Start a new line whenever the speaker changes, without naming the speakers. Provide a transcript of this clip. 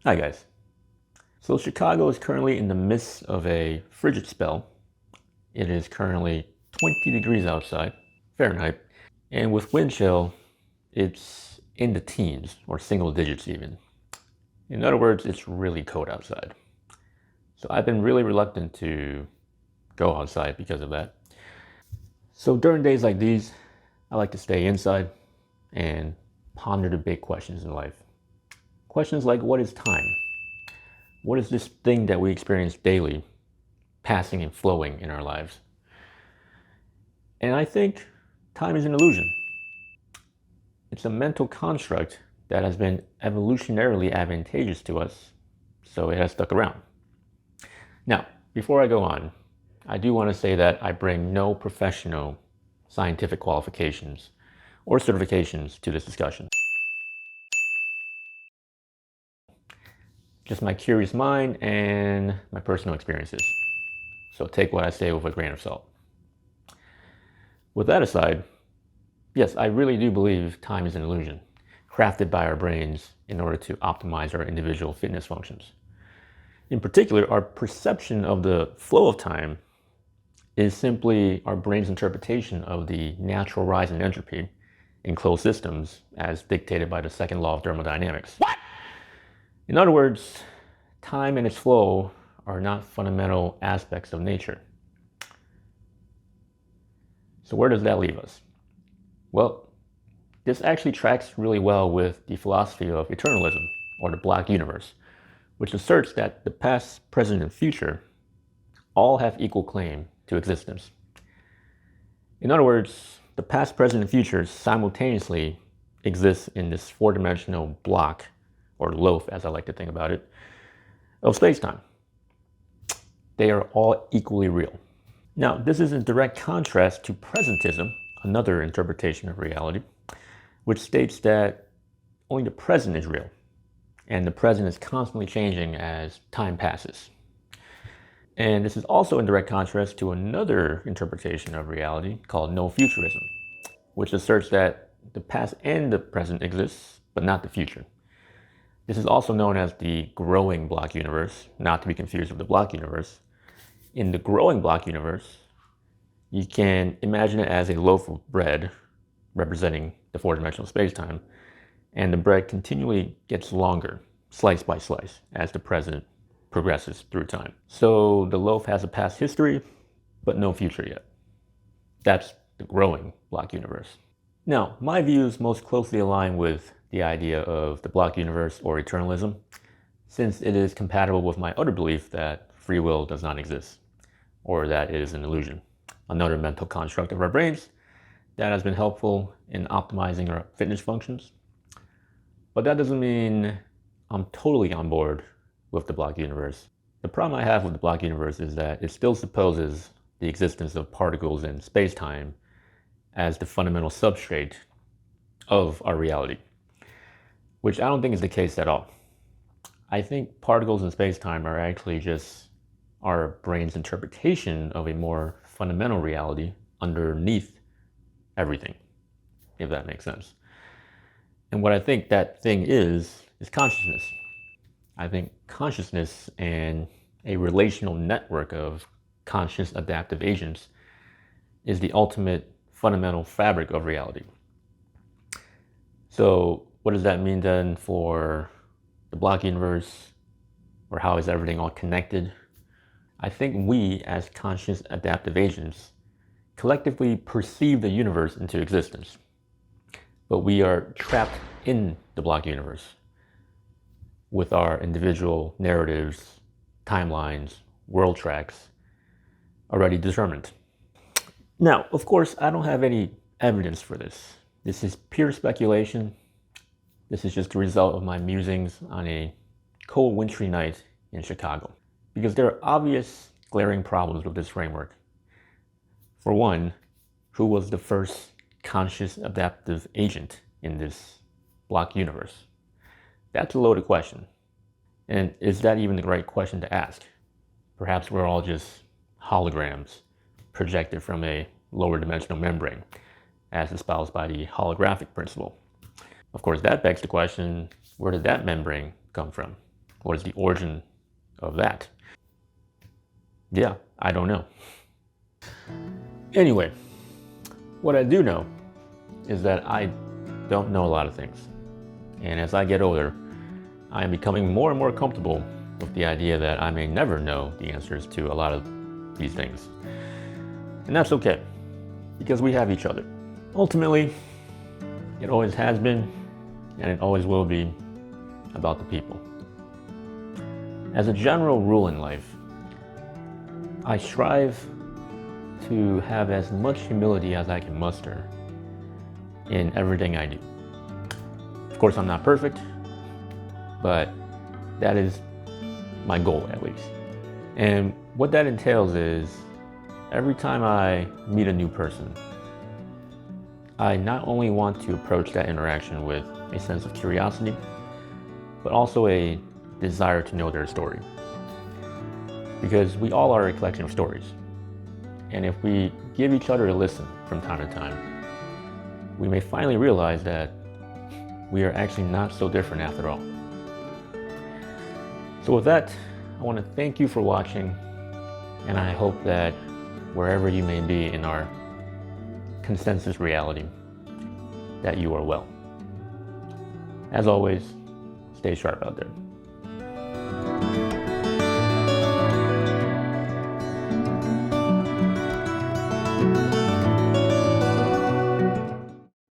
Hi guys. So Chicago is currently in the midst of a frigid spell. It is currently 20 degrees outside, Fahrenheit. And with wind chill, it's in the teens or single digits even. In other words, it's really cold outside. So I've been really reluctant to go outside because of that. So during days like these, I like to stay inside and ponder the big questions in life. Questions like, what is time? What is this thing that we experience daily, passing and flowing in our lives? And I think time is an illusion. It's a mental construct that has been evolutionarily advantageous to us, so it has stuck around. Now, before I go on, I do want to say that I bring no professional scientific qualifications or certifications to this discussion. Just my curious mind and my personal experiences. So take what I say with a grain of salt. With that aside, yes, I really do believe time is an illusion, crafted by our brains in order to optimize our individual fitness functions. In particular, our perception of the flow of time is simply our brain's interpretation of the natural rise in entropy in closed systems as dictated by the second law of thermodynamics. What? In other words, time and its flow are not fundamental aspects of nature. So where does that leave us? Well, this actually tracks really well with the philosophy of eternalism, or the block universe, which asserts that the past, present, and future all have equal claim to existence. In other words, the past, present, and future simultaneously exist in this four-dimensional block, or loaf as I like to think about it, of space-time. They are all equally real. Now, this is in direct contrast to presentism, another interpretation of reality, which states that only the present is real, and the present is constantly changing as time passes. And this is also in direct contrast to another interpretation of reality called no-futurism, which asserts that the past and the present exists, but not the future. This is also known as the growing block universe, not to be confused with the block universe. In the growing block universe, you can imagine it as a loaf of bread representing the four-dimensional space-time, and the bread continually gets longer, slice by slice, as the present progresses through time. So the loaf has a past history, but no future yet. That's the growing block universe. Now, my views most closely align with the idea of the block universe or eternalism, since it is compatible with my other belief that free will does not exist, or that it is an illusion, another mental construct of our brains that has been helpful in optimizing our fitness functions. But that doesn't mean I'm totally on board with the block universe. The problem I have with the block universe is that it still supposes the existence of particles in space-time as the fundamental substrate of our reality, which I don't think is the case at all. I think particles in space-time are actually just our brain's interpretation of a more fundamental reality underneath everything, if that makes sense. And what I think that thing is consciousness. I think consciousness and a relational network of conscious adaptive agents is the ultimate fundamental fabric of reality. So what does that mean then for the block universe, or how is everything all connected? I think we, as conscious adaptive agents, collectively perceive the universe into existence, but we are trapped in the block universe with our individual narratives, timelines, world tracks already determined. Now, of course, I don't have any evidence for this. This is pure speculation. This is just the result of my musings on a cold, wintry night in Chicago, because there are obvious, glaring problems with this framework. For one, who was the first conscious adaptive agent in this block universe? That's a loaded question. And is that even the right question to ask? Perhaps we're all just holograms projected from a lower dimensional membrane, as espoused by the holographic principle. Of course, that begs the question, where did that membrane come from? What is the origin of that? Yeah, I don't know. Anyway, what I do know is that I don't know a lot of things. And as I get older, I am becoming more and more comfortable with the idea that I may never know the answers to a lot of these things. And that's okay, because we have each other. Ultimately, it always has been, and it always will be, about the people. As a general rule in life, I strive to have as much humility as I can muster in everything I do. Of course, I'm not perfect, but that is my goal, at least. And what that entails is every time I meet a new person, I not only want to approach that interaction with a sense of curiosity, but also a desire to know their story. Because we all are a collection of stories. And if we give each other a listen from time to time, we may finally realize that we are actually not so different after all. So with that, I want to thank you for watching, and I hope that wherever you may be in our consensus reality, that you are well. As always, stay sharp out there.